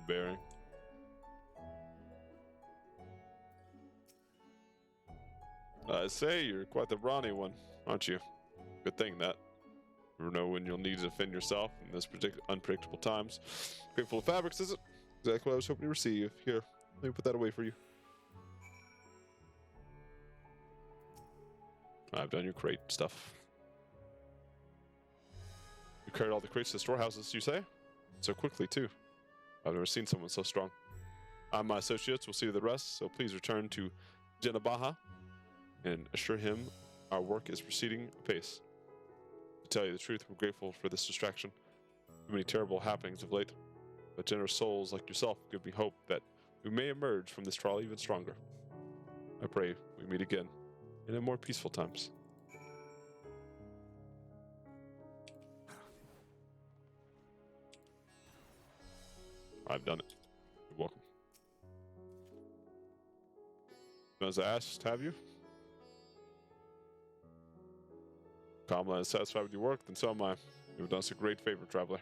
good bearing. I say, you're quite the brawny one, aren't you? Good thing that. You never know when you'll need to defend yourself in this unpredictable times. Crate full of fabrics, is it? Exactly what I was hoping to receive. Here, let me put that away for you. I've done your crate stuff. You carried all the crates to the storehouses, you say? So quickly, too. I've never seen someone so strong. I and my associates will see to the rest, so please return to Jenabaha and assure him our work is proceeding apace. To tell you the truth, we're grateful for this distraction. Too many terrible happenings of late, but generous souls like yourself give me hope that we may emerge from this trial even stronger. I pray we meet again in more peaceful times. I've done it. You're welcome. As I asked, have you? Kamala is satisfied with your work, then so am I. You've done us a great favor, traveler.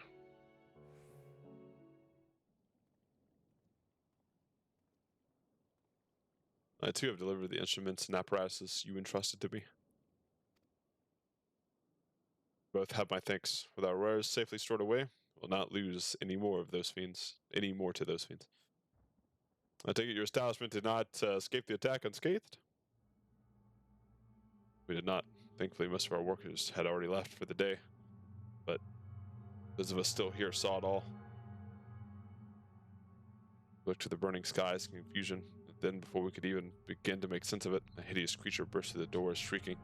I too have delivered the instruments and apparatuses you entrusted to me. Both have my thanks. With our wares safely stored away, we'll not lose any more to those fiends. I take it your establishment did not escape the attack unscathed? We did not. Thankfully, most of our workers had already left for the day. But those of us still here saw it all. We looked to the burning skies in confusion, and then before we could even begin to make sense of it, a hideous creature burst through the doors, shrieking.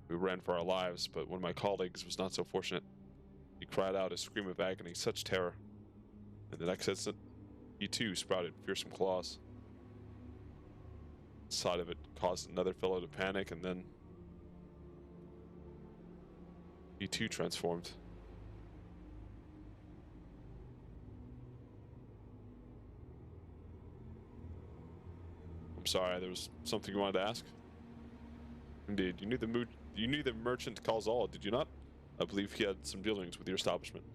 We ran for our lives, but one of my colleagues was not so fortunate. He cried out a scream of agony, such terror. And the next instant, he too sprouted fearsome claws. The sight of it caused another fellow to panic, and then he too transformed. I'm sorry, there was something you wanted to ask? Indeed, you knew the merchant Calzal, did you not? I believe he had some dealings with your establishment.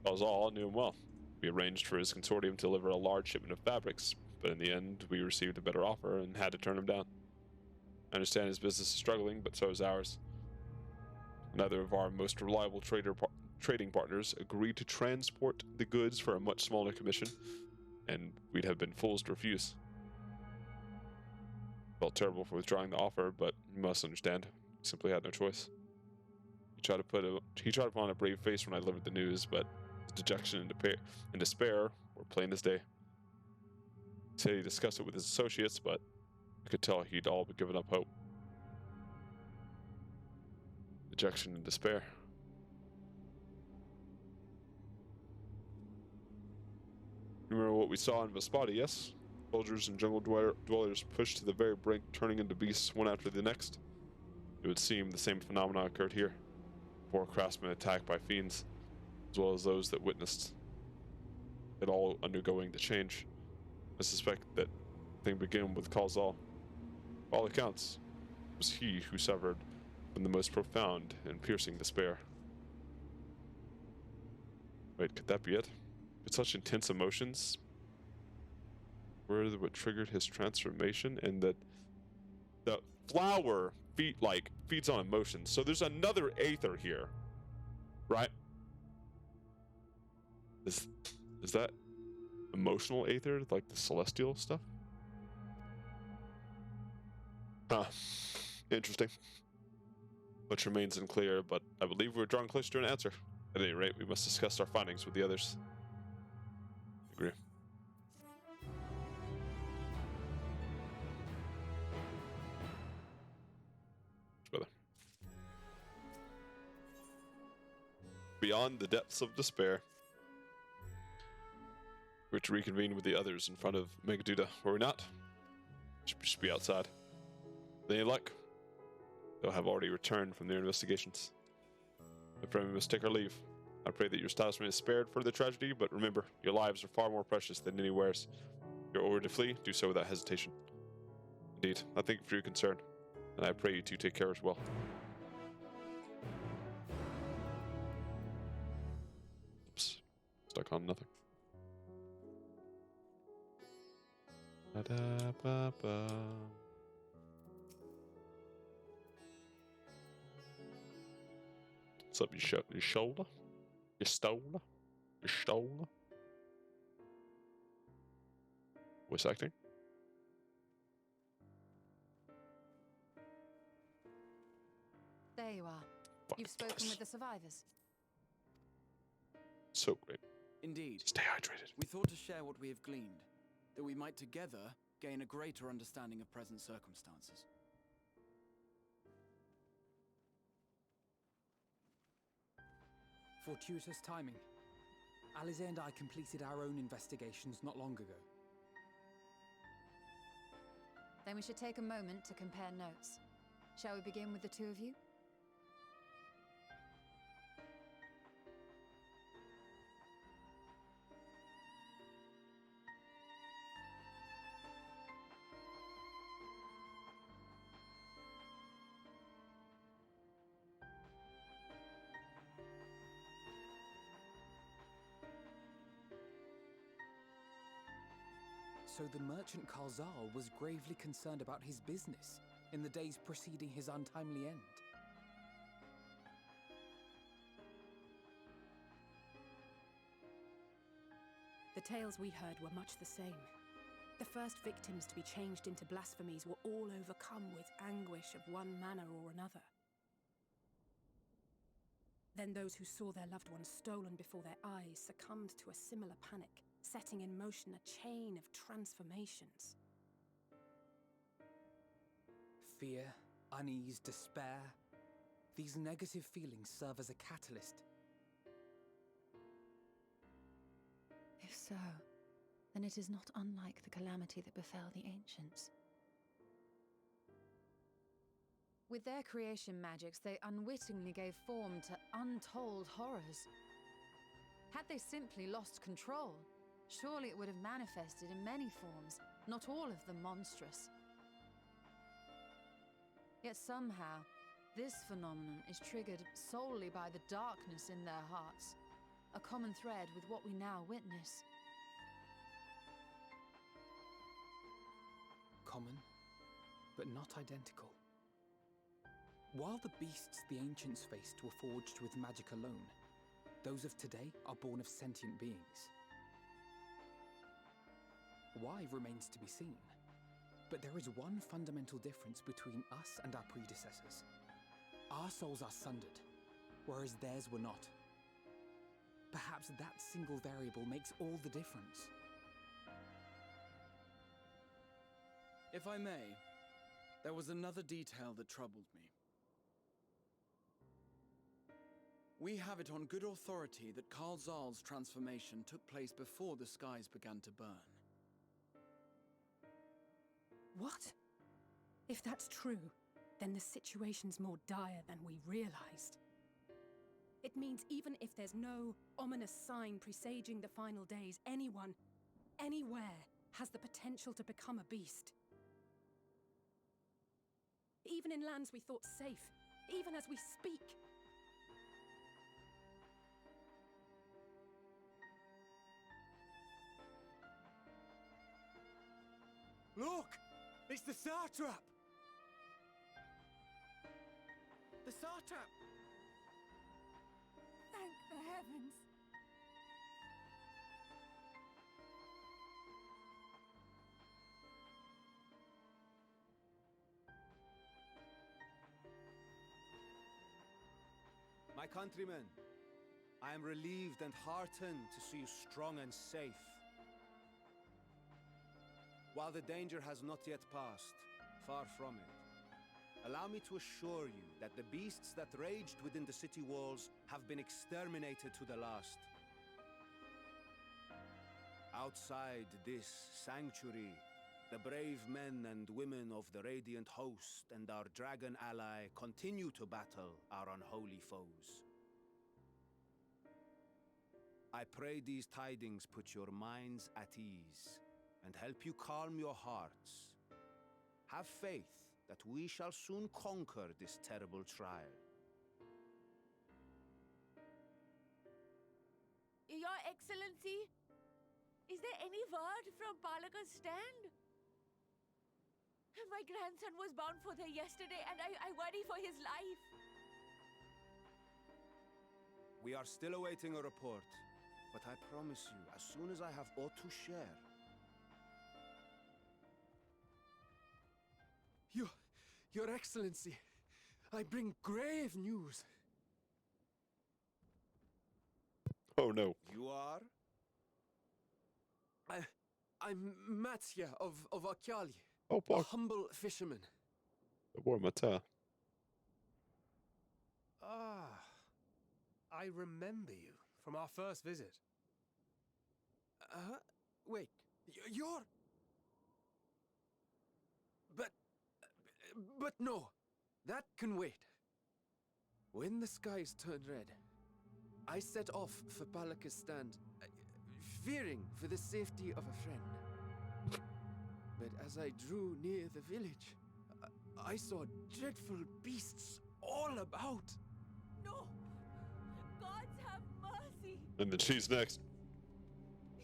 Calzal knew him well. We arranged for his consortium to deliver a large shipment of fabrics, but in the end, we received a better offer and had to turn him down. I understand his business is struggling, but so is ours. Neither of our most reliable trading partners agreed to transport the goods for a much smaller commission, and we'd have been fools to refuse. Felt terrible for withdrawing the offer, but you must understand, we simply had no choice. He tried to put on a brave face when I delivered the news, but his dejection and despair were plain as day. He said he discussed it with his associates, but I could tell he'd all but given up hope. Dejection and despair. Remember what we saw in Vespati, yes? Soldiers and jungle dwellers pushed to the very brink, turning into beasts one after the next. It would seem the same phenomenon occurred here. Poor craftsmen attacked by fiends, as well as those that witnessed it all undergoing the change. I suspect that thing began with Calzal. By all accounts, it was he who suffered from the most profound and piercing despair. Wait, could that be it? Could such intense emotions were what triggered his transformation, and that the flower feeds on emotions. So there's another aether here, right? Is that emotional aether, like the celestial stuff? Interesting. Much remains unclear, but I believe we're drawing closer to an answer. At any rate, we must discuss our findings with the others. Agree. Brother. Beyond the depths of despair, we're to reconvene with the others in front of Megaduda, were we not? Should be outside. With any luck, they'll have already returned from their investigations. My friend, we must take our leave. I pray that your establishment is spared for the tragedy, but remember, your lives are far more precious than any wares. If you're ordered to flee, do so without hesitation. Indeed, I thank you for your concern, and I pray you to take care as well. Oops. Stuck on nothing. Ba-da-ba-ba. What's up, your shoulder? Your shoulder? Your shoulder? Voice acting? There you are. You've spoken with the survivors. So great. Indeed. Stay hydrated. We thought to share what we have gleaned, that we might together gain a greater understanding of present circumstances. Fortuitous timing. Alize and I completed our own investigations not long ago. Then we should take a moment to compare notes. Shall we begin with the two of you? So the merchant Karzal was gravely concerned about his business in the days preceding his untimely end. The tales we heard were much the same. The first victims to be changed into blasphemies were all overcome with anguish of one manner or another. Then those who saw their loved ones stolen before their eyes succumbed to a similar panic, setting in motion a chain of transformations. Fear, unease, despair. These negative feelings serve as a catalyst. If so, then it is not unlike the calamity that befell the ancients. With their creation magics, they unwittingly gave form to untold horrors. Had they simply lost control, surely it would have manifested in many forms, not all of them monstrous. Yet somehow, this phenomenon is triggered solely by the darkness in their hearts, a common thread with what we now witness. Common, but not identical. While the beasts the ancients faced were forged with magic alone, those of today are born of sentient beings. Why remains to be seen, but there is one fundamental difference between us and our predecessors. Our souls are sundered, whereas theirs were not. Perhaps that single variable makes all the difference. If I may, there was another detail that troubled me. We have it on good authority that Karzal's transformation took place before the skies began to burn. What? If that's true, then the situation's more dire than we realized. It means even if there's no ominous sign presaging the final days, anyone, anywhere, has the potential to become a beast. Even in lands we thought safe, even as we speak. Look! It's the Satrap! The Satrap! Thank the heavens! My countrymen, I am relieved and heartened to see you strong and safe. While the danger has not yet passed, far from it, allow me to assure you that the beasts that raged within the city walls have been exterminated to the last. Outside this sanctuary, the brave men and women of the Radiant Host and our dragon ally continue to battle our unholy foes. I pray these tidings put your minds at ease and help you calm your hearts. Have faith that we shall soon conquer this terrible trial. Your Excellency, is there any word from Palaka's stand? My grandson was bound for there yesterday, and I worry for his life. We are still awaiting a report, but I promise you, as soon as I have aught to share... Your Excellency, I bring grave news. Oh no. You are? I'm Matya of Akyali, Oh, a fuck. humble fisherman. Boy, Mata. Ah, I remember you from our first visit. Wait, you're... But no, that can wait. When the skies turned red, I set off for Palakistan, fearing for the safety of a friend. But as I drew near the village, I saw dreadful beasts all about. No! Gods have mercy! And then she's next.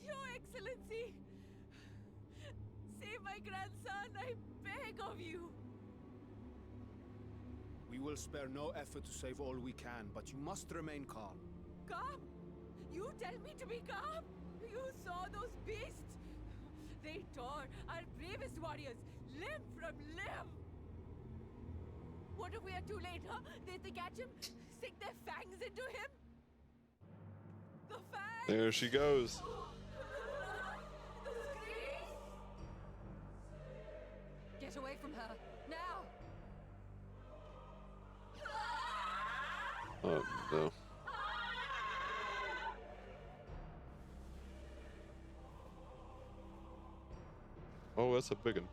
Your Excellency! Save my grandson, I beg of you! We will spare no effort to save all we can, but you must remain calm. Calm? You tell me to be calm? You saw those beasts? They tore our bravest warriors limb from limb! What if we are too late, huh? They catch him, sink their fangs into him? The fangs! There she goes. The screams! Get away from her, now! Oh no. Oh, that's a big one.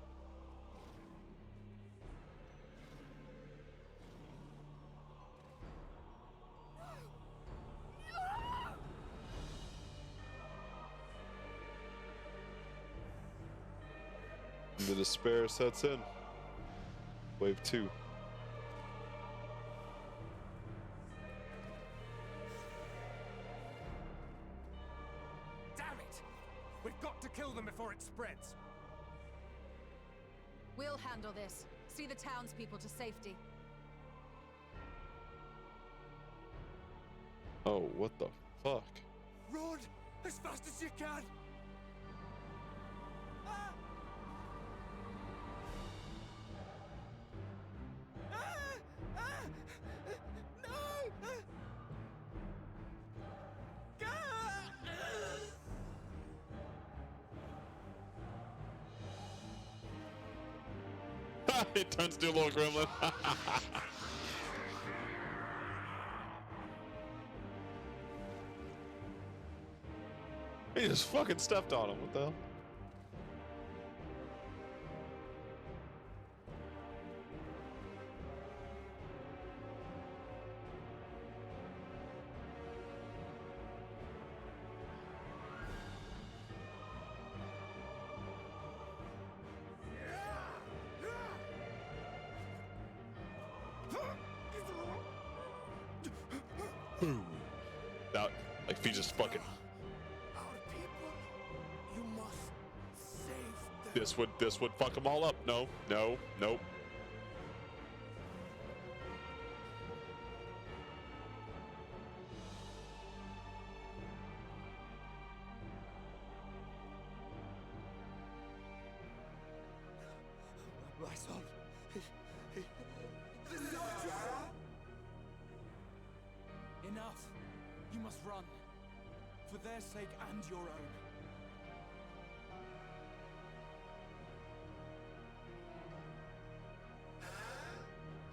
And the despair sets in. Wave 2. Damn it! We've got to kill them before it spreads. We'll handle this. See the townspeople to safety. Oh, what the fuck? Run as fast as you can! It turns to a little gremlin. He just fucking stepped on him. What the hell? That, like, if he just fucking. Our people, you must save them. This would fuck them all up. No, no, nope. My son. Enough! You must run. For their sake and your own.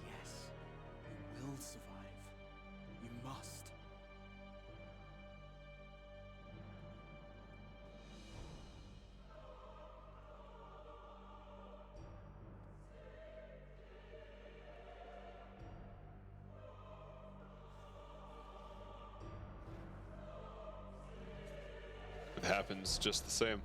Yes, you will survive. You must. It happens just the same.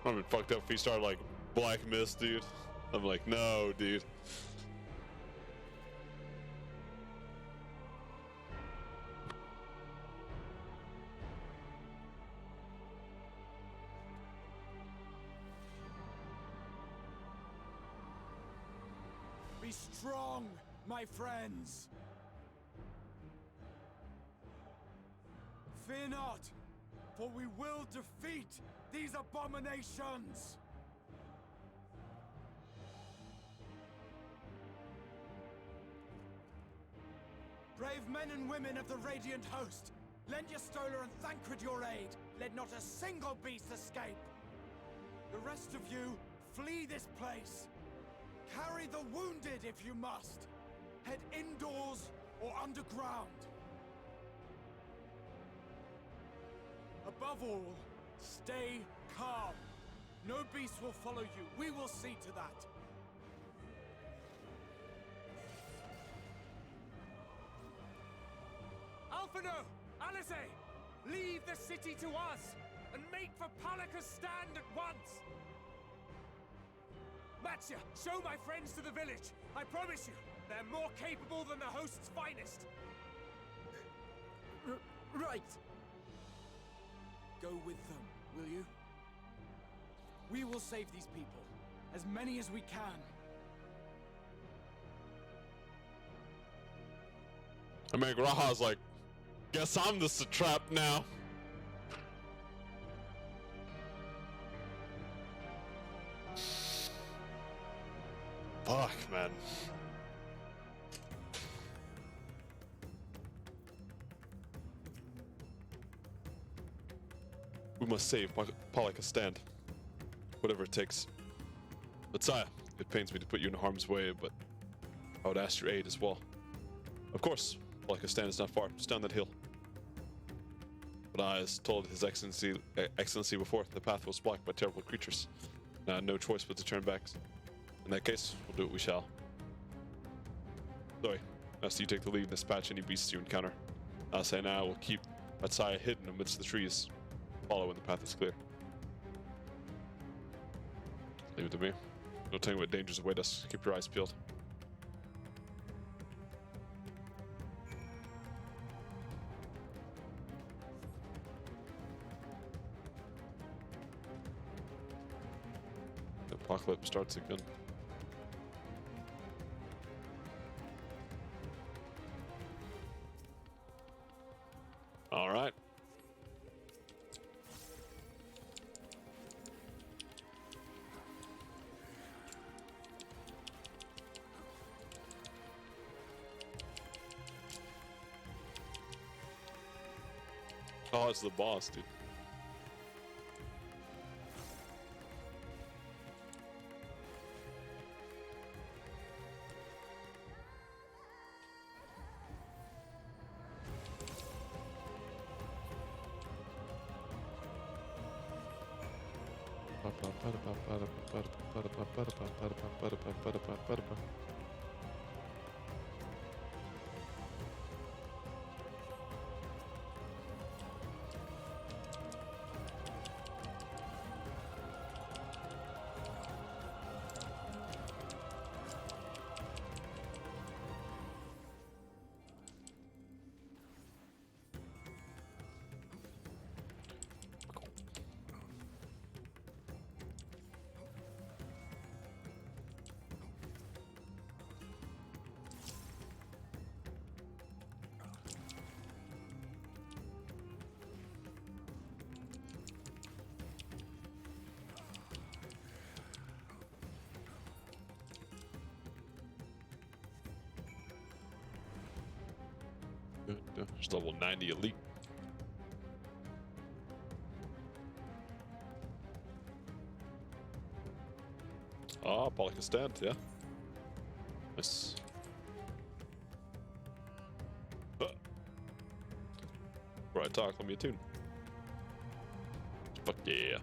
I'm been fucked up if we start like Black Mist, dude. I'm like, no, dude. Be strong, my friends. Fear not, for we will defeat these abominations. Brave men and women of the Radiant Host, lend your Stola and Thancred your aid. Let not a single beast escape. The rest of you, flee this place. Carry the wounded if you must. Head indoors or underground. Above all, stay calm. No beast will follow you. We will see to that. Alphino! Alice! Leave the city to us, and make for Palaka's stand at once! Matya, show my friends to the village. I promise you, they're more capable than the host's finest. Right. Go with them, will you? We will save these people, as many as we can. I mean, Raha's like, guess I'm the Satrap now. Fuck, man. We must save Palaka stand. Whatever it takes. But Saya, it pains me to put you in harm's way, but I would ask your aid as well. Of course, Palaka stand is not far, just down that hill. But I, as told His Excellency before, the path was blocked by terrible creatures. And I had no choice but to turn back. In that case, we'll do what we shall. Sorry, as you take the lead and dispatch any beasts you encounter. I'll say now we'll keep Matsaya hidden amidst the trees. Follow when the path is clear. Leave it to me. No telling what dangers await us. Keep your eyes peeled. The apocalypse starts again. All right. Oh, it's the boss, dude. There's level 90 elite. Ah, Palaka stand, yeah. Nice. Before I talk, let me attune. Fuck yeah.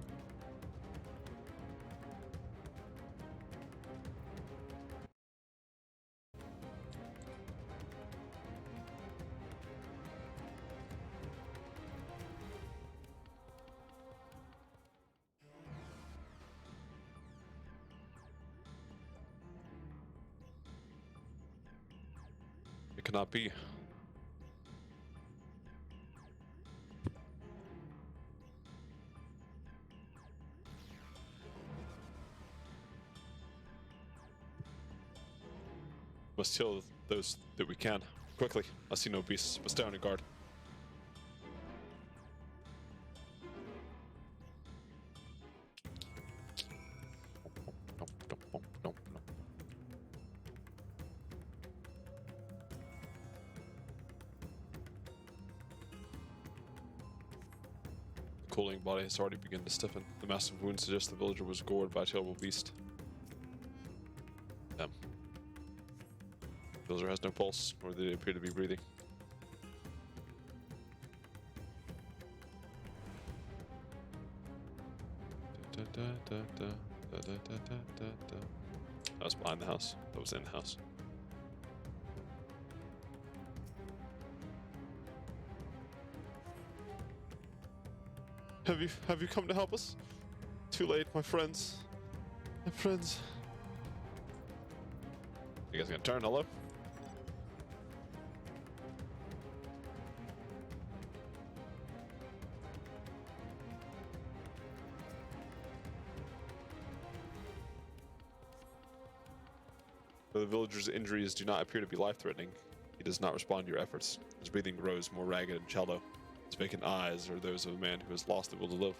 cannot be. Must kill those that we can. Quickly. I see no beasts, but stay on your guard. The cooling body has already begun to stiffen. The massive wound suggests the villager was gored by a terrible beast. Damn. The villager has no pulse, nor do they appear to be breathing. That was behind the house. That was in the house. Have you come to help us? Too late, my friends. My friends. You guys gonna turn? Hello? Though the villager's injuries do not appear to be life-threatening, he does not respond to your efforts. His breathing grows more ragged and shallow. His vacant eyes are those of a man who has lost the will to live.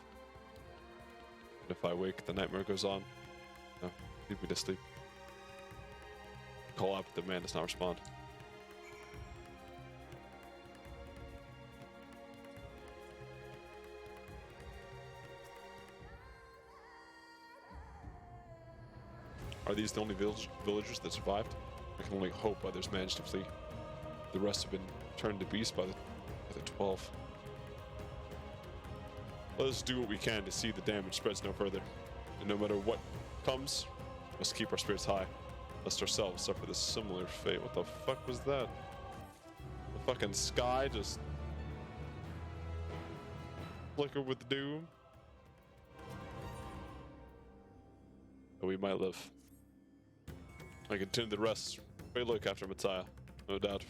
And if I wake, the nightmare goes on. No, leave me to sleep. Call out, but the man does not respond. Are these the only villagers that survived? I can only hope others managed to flee. The rest have been turned to beasts by the 12. Let us do what we can to see the damage spreads no further. And no matter what comes, we must keep our spirits high, lest ourselves suffer this similar fate. What the fuck was that? The fucking sky just flickered with doom. But we might live. I continue the rest. Pray look after Messiah. No doubt,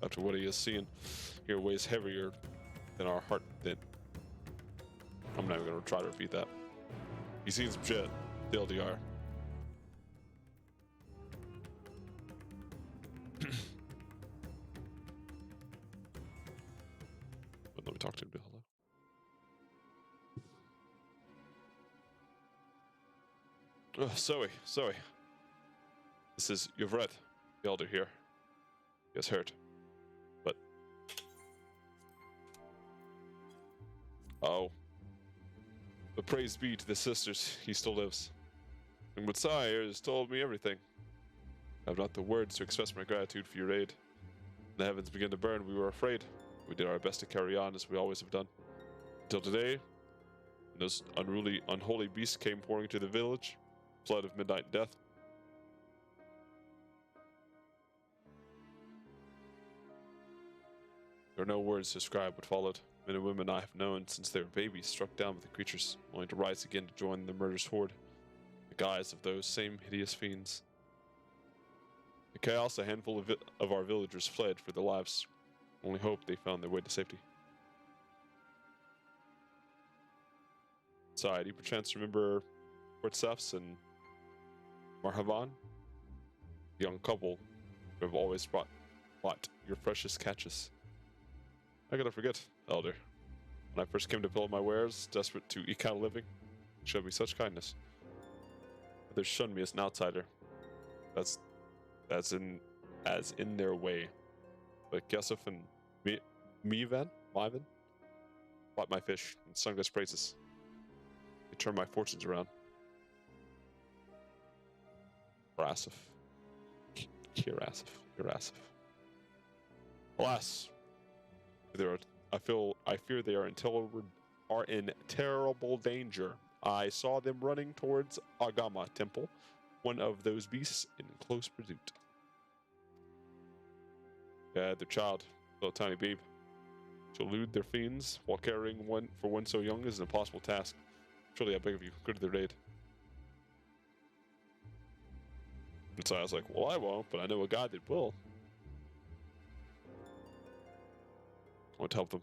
after what he has seen, here weighs heavier than our heart did. I'm not even gonna try to repeat that. He's seen some shit. The LDR. But let me talk to him. Hello. Zoe. This is Yvret, the elder here. He is hurt. But... oh. But praise be to the sisters, he still lives. And what Sire has told me everything. I have not the words to express my gratitude for your aid. When the heavens began to burn, we were afraid. We did our best to carry on as we always have done. Until today, when those unholy beasts came pouring into the village, flood of midnight death. There are no words to describe what followed. Men and women I have known since they were babies struck down with the creatures, only to rise again to join the murderous horde, the guise of those same hideous fiends. In chaos, a handful of our villagers fled for their lives. Only hope they found their way to safety. Do you perchance remember Portsefs and Marhavan? The young couple who have always bought your precious catches. I gotta forget, Elder. When I first came to fill my wares, desperate to eke out a living, they showed me such kindness. Others shunned me as an outsider. That's in their way. But Gesef and Mivan bought my fish and sung us praises. They turned my fortunes around. Kirasif. Alas, I fear they are in terrible danger. I saw them running towards Agama Temple, one of those beasts in close pursuit. Yeah, their child, little tiny babe. To elude their fiends while carrying one so young is an impossible task. Surely I beg of you, go to their aid. And so I was like, well, I won't, but I know a guy that will. want to help them.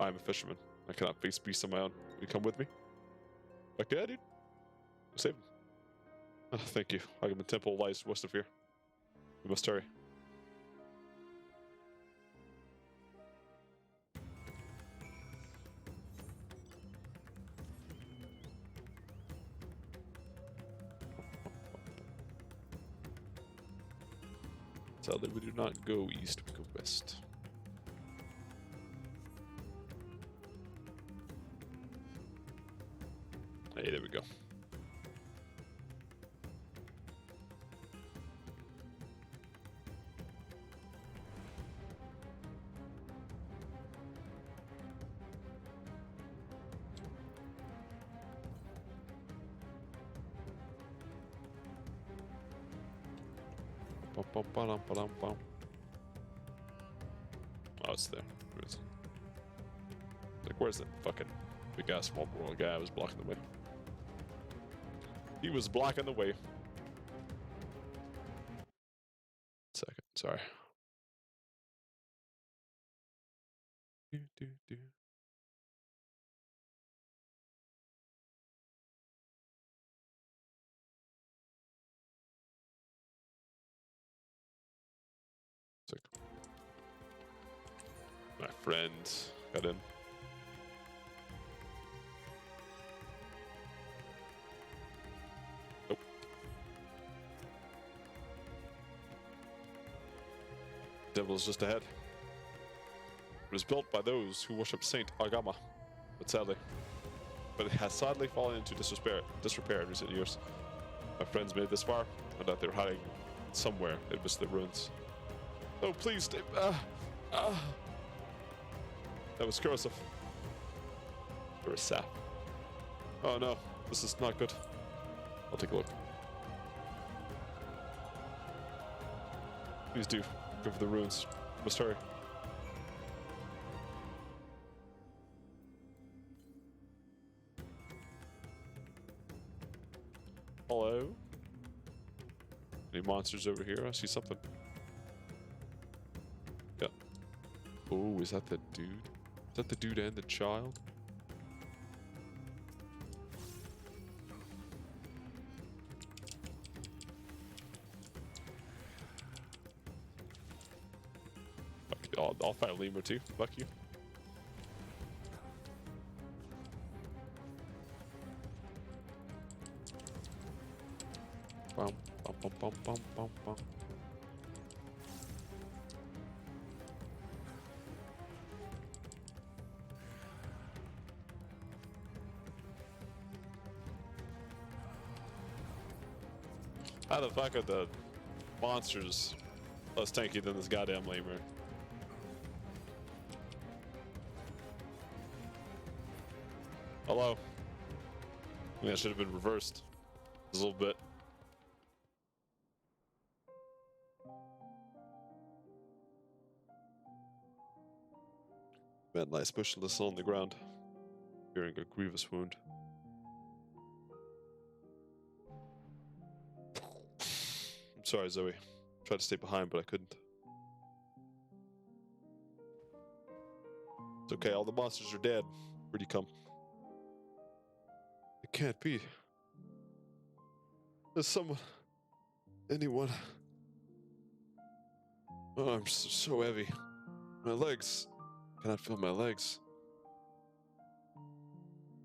I am a fisherman. I cannot face beasts on my own. Will you come with me? Like, yeah, dude. Save him. Oh, thank you. Agamemnon Temple lies west of here. We must hurry. Sadly, we do not go east, we go west. Hey, there we go. Oh, it's there. Where is it? Like, where's that fucking big ass small world guy? I was blocking the way. He was blocking the way. Second, sorry. Sick. My friend got in. Nope. Devil's just ahead. It was built by those who worship Saint Agama, but it has sadly fallen into disrepair in recent years. My friends made it this far, and that they were hiding somewhere amidst the ruins. Oh, please stay. That was corrosive. Or a sap. Oh no, this is not good. I'll take a look. Please do. Go for the ruins. Must hurry. Hello? Any monsters over here? I see something. Yeah. Oh, is that the dude? Is that the dude and the child? I'll fight a lemur too. Fuck you. Bum, bum, bum, bum, bum, bum, bum. How the fuck are the monsters less tanky than this goddamn lemur? Hello? Yeah, it should have been reversed. A little bit. Man lies motionless on the ground, fearing a grievous wound. I'm sorry, Zoe. Tried to stay behind, but I couldn't. It's okay, all the monsters are dead. Where'd you come? It can't be. There's someone... anyone... Oh, I'm so heavy. My legs... cannot feel my legs.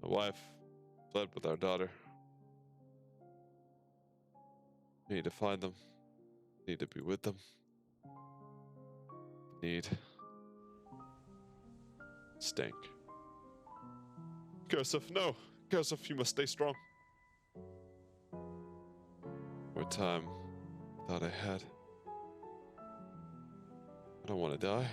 My wife fled with our daughter. I need to find them. I need to be with them. Need... Stank. Kursif, no! Kursif, you must stay strong. More time I thought I had. I don't want to die.